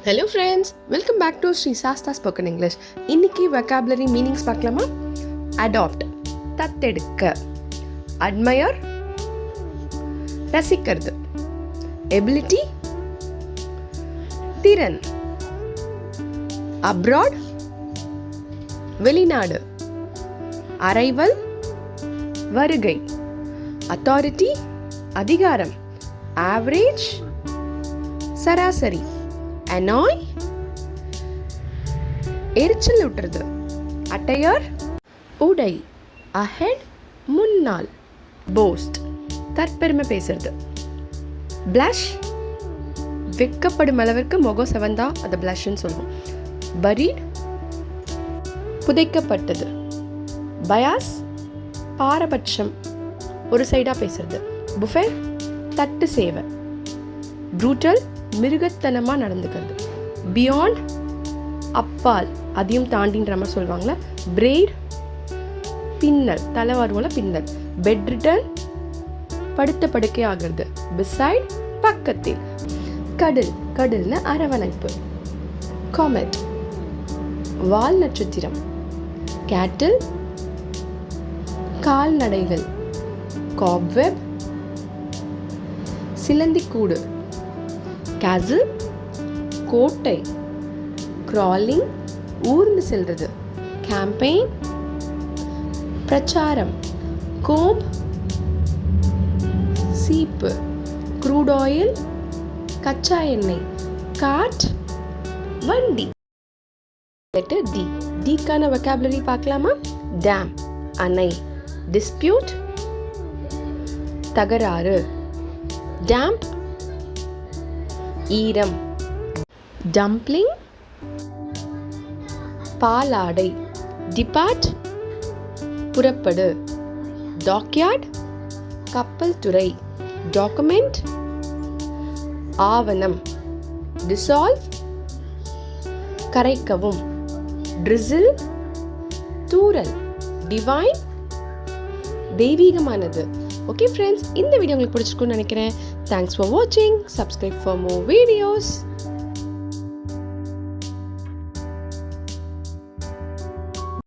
Hello friends, welcome back to Sri Shasta spoken English. இன்னைக்கு vocabulary meanings பார்க்கலாமா? Adopt தத்தெடுக்க, admire ரசிக்கிறது, எபிலிட்டி திறன், அப்ராட் வெளிநாடு, அரைவல் வருகை, அத்தாரிட்டி அதிகாரம், ஆவரேஜ் சராசரி, அனாய் எரிச்சல் ஊட்டுறது, அட்டையர் உடை, அஹெட் முன்னால், போஸ்ட் தற்பெருமை பேசுறது, பிளஷ் வெக்கப்படும் அளவிற்கு முகம் செவந்தா அதை பிளஷ்ன்னு சொல்லுவோம். பரீட் புதைக்கப்பட்டது, பயாஸ் பாரபட்சம் ஒரு சைடாக பேசுறது, புஃபே தட்டு சேவை, ப்ரூட்டல் மிருகத்தனமாக நடந்துக்கிறது, பியாண்ட் அப்பால் அதையும் தாண்டின்ற மாதிரி சொல்லுவாங்களே, பிரெய்ட் பின்னல் தலை வருவோம்ல பின்னல், பெட் ரிட்டன் படுத்த படுக்கை ஆகிறது, பிசைட் பக்கத்தில், கடல் கடல்னு அரவணைப்பு, காமெட் வால் நட்சத்திரம், கேட்டில் கால்நடைகள், காப்வெப் சிலந்திக்கூடு, கேசில் கோட்டை, கிராலிங் ஊர்ந்து செல்றது, கேம்பெயின் பிரச்சாரம், கோம்ப் சீப்பு, க்ரூட் ஆயில் கச்சா எண்ணெய், காட் வண்டி. Letter D. டிக்கான வெக்காபுலரி பார்க்கலாமா? டேம் அணை, டிஸ்பியூட் தகராறு, டேம்ப் ஈரம், டம்ப்ளிங் பாலாடை, டிபார்ட் புறப்படு, டாக்யார்ட் கப்பல் துறை, டாக்குமெண்ட் ஆவணம், டிசால்வ் கரைக்கவும், ட்ரிசில் தூறல், டிவைன் தெய்வீகமானது. ஓகே ஃப்ரெண்ட்ஸ், இந்த வீடியோ உங்களுக்கு பிடிச்சிருக்குன்னு நினைக்கிறேன். தேங்க்ஸ் ஃபார் வாட்சிங். Subscribe for more videos.